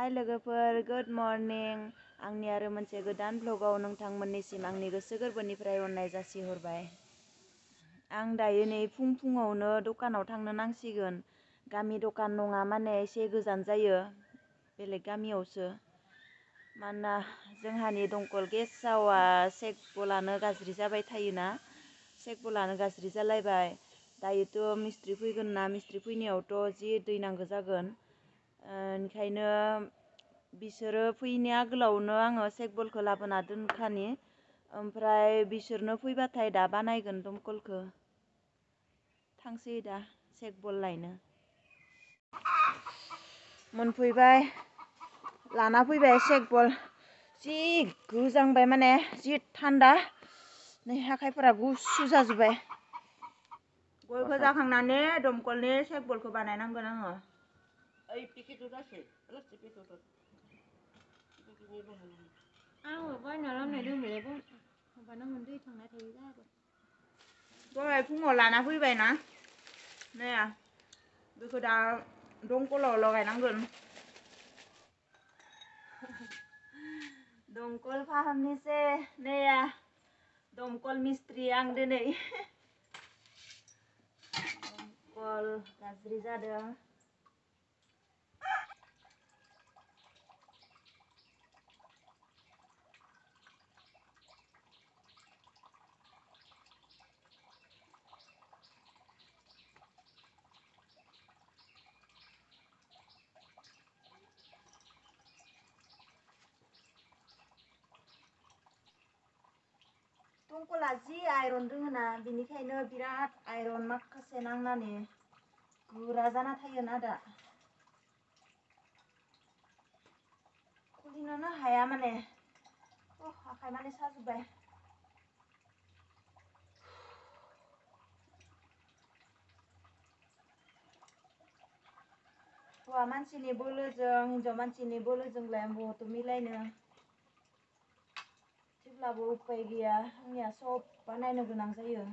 हाय लोगोफोर, good morning. आंनि आरो मोनसे गोदान ब्लगाव नोंथांमोननिसिम आंनि गोसो गोरबोनिफ्राय अननाय जासिहरबाय। आं दायो नै फुङावनो दखानाव थांनो नांसिगोन। गामि दखान नङा, माने एसे गोजान जायो, बेलेग गामियावसो। मानोना जोंहानि दंखल गेसावा सेकबलानो गाज्रि जाबाय थायोना, सेकबलानो गाज्रि जालायबाय। दायोथ' मिस्ट्रि फैगोन ना, मिस्ट्रि फैनायावथ' जि दै नांगौ जागोन। ओंखायनो बिसोरो फैयैनि आगोलावनो आङो सेकबलखौ लाबोना दोनखानि, ओमफ्राय बिसोरनो फैबाथाय दा बानायगोन दमकलखौ। थांसै दा सेकबल लायनो। मोनफैबाय, लाना फैबाय सेकबल। जि गोजांबाय, माने जि थान्दा, नै आखाइफोरा गुसु जाजोब्बाय। गयखौ जाखांनानै दमकलनि सेकबलखौ बानायनांगोन आङो। दहाय फुङाव लाना फैबायना, नै बेखौ दा दंकलाव लगायनांगोन। दंकल फाहामनिसै, नै दमकल मिस्ट्रि आं दिनै। दमकल गाज्रि जादों। दंकला जि आइरन दोङोना, बेनिखायनो बिराद आइरन माखासे नांनानै गोरा जाना थायोना दा। खुलिनोनो हाया, माने आखाइ माने साजोब्बाय। हौवा मानसिनि बोलोजों हिनजाव मानसिनि बोलोजोंलाय बहाथो मिलायनो। जेब्लाबो उपाय गैया, आंनिया सब बानायनो गोनां जायो।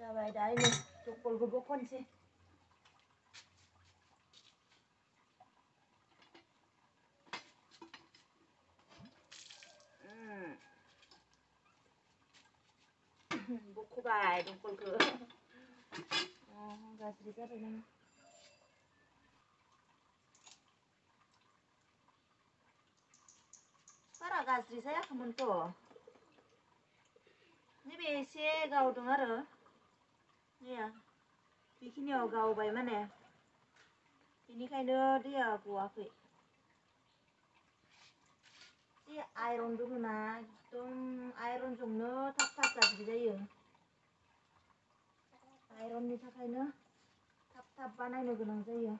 जाबाय दा नै दंकलखौबो खनसै। बख'बाय दंकलखौ। गाज्रि जाबाय ना। बारा गाज्रि जायाखैमोनथ'। नैबे एसे गावदों आरो, दैया बेखिनियाव गावबाय, माने बेनिखायनो दैया गवाखै। जि आइरन दोङोना, एकदम आइरनजोंनो थाब गाज्रि जायो। आइरननि थाखायनो थाब बानायनो गोनां जायो।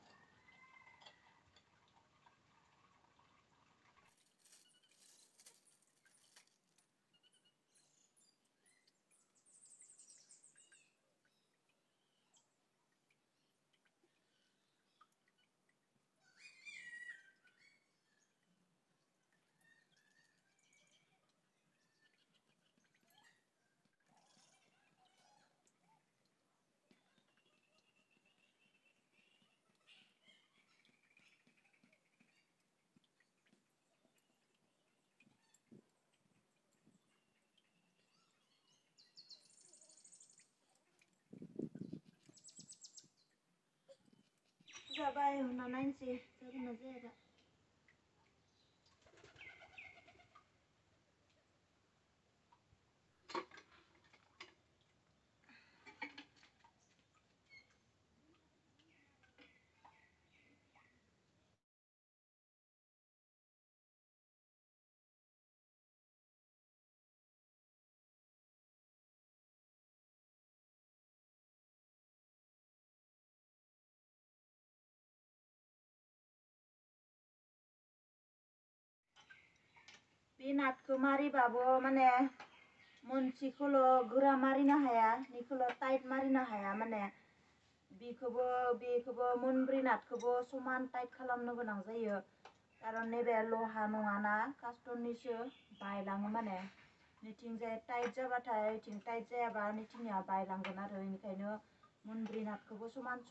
जाबाय, होना नायनोसै जागोन ना जाया दा। बे नाटखौ मारिबाबो माने मोनसेखौल' गोरा मारिनो हाया, बेखौल' टाइट मारिनो हाया। माने बेखौबो मोनब्रै नाटखौबो समान टाइट खालामनो गोनां जायो। खारन नैबे लहा नङाना, कास्टमनिसो बायलाङो। माने नैथिंजाय टाइट जाबाथाय ओइथिं टाइट जायाबा नैथिंनिया बायलांगोन आरो। बेनिखायनो मोनब्रै नाटखौबो समान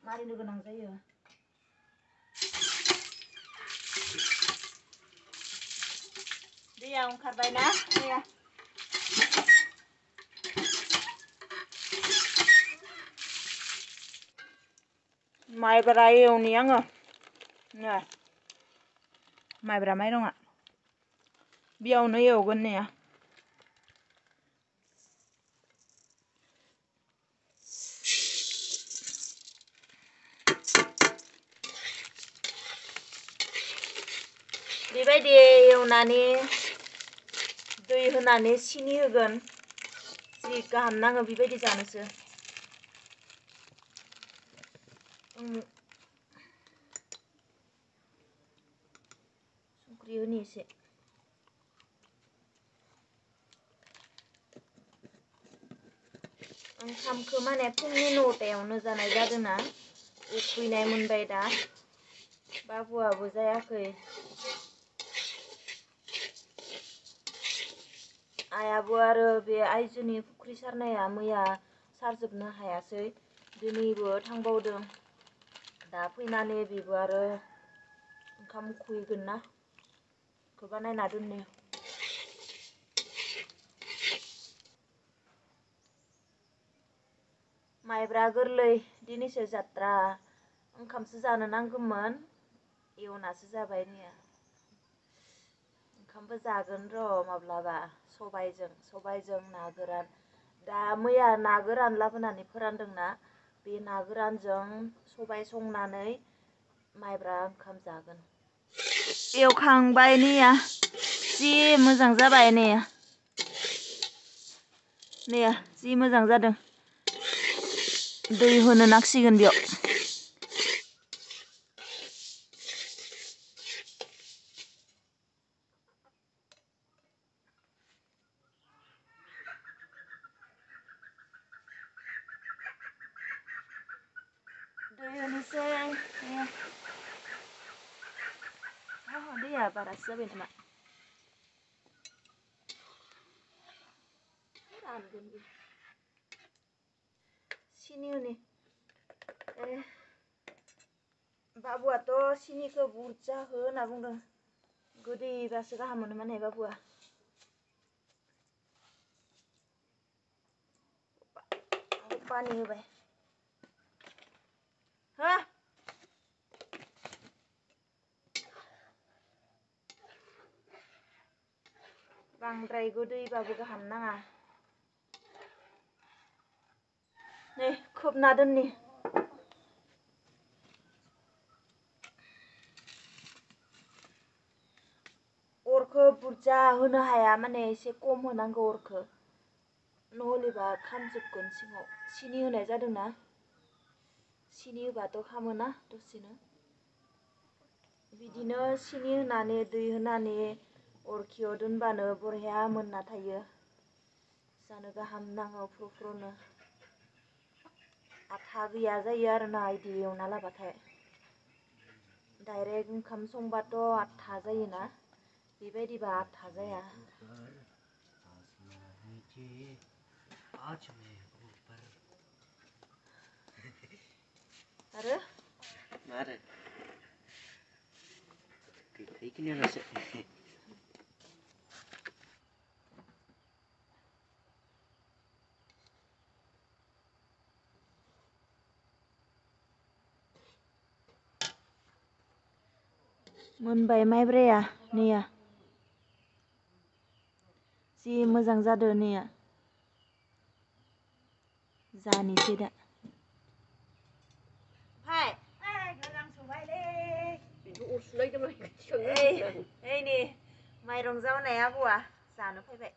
मारिनो गोनां जायो। दैया ओंखारबाय ना दैया माइब्रा एवनि आङो नै माइब्रा माइरङा बेयावनो एवगोन ने बेबायदि एवनानै दै होनानै सिनि होगोन जि गाहाम नाङो बेबायदि जानोसो संख्रि होनि एसे ओंखामखौ माने फुंनि 9टायावनो जानाय जादोंना उखैनाय मोनबाय दा बाबुआबो जायाखै आयाबो आरो बे आइजोनि फुख्रि सारनाया मैया सारजोबनो हायासै दिनैबो थांबावदों दा फैनानै बेबो आरो ओंखाम उखैगोन ना बेखौ बानायना दोननो माइब्रा गोरलै दिनैसो जात्रा ओंखामसो जानो नांगौमोन एवनासो जाबाय ने ओंखामबो जागोन र' माब्लाबा सबायजों ना गोरान दा मैया ना गोरान लाबोनानै फोरानदोंना बे ना गोरानजों सबाय संनानै माइब्रा ओंखाम जागोन एवखांबाय नैया जि मोजां जाबाय ने जि मोजां जादों दै होनो नांसिगोन बेयाव दै होनोसै दैया बारासो जाबाय नामा सिनि होनि बाबुआथ' सिनिखौ बुरजा हो होनना बुंदों गोदैबासो गाहाम मोनो माने बाबुआ पानि होबाय हो बांद्राय गोदैबाबो गाहाम नाङा नै खोबना दोननि अरखौ बुरजा होनो हाया माने एसे खम होनांगौ अरखौ नहलेबा खामजोबगोन सिङाव सिनि होनाय जादोंना सिनि होबाथ' खामोना दसेनो बिदिनो सिनि होनानै दै होनानै अरखियाव दोनबानो बरहिया मोनना थायो जानो गाहाम नाङो फ्रुनो आथा गैया जायो आरोना इदि एवना लाबाथाय डाइरेक्ट ओंखाम संबाथ' आथा जायोना बेबायदिबा आथा जाया आरो मोनबाय माइब्राया नैया जि मोजां जादों नैया जानोसै दा नै माइरं जावनाय आबौआ जानो फैबाय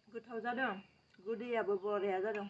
गोथाव जादों गोदैयाबो बरिया जादों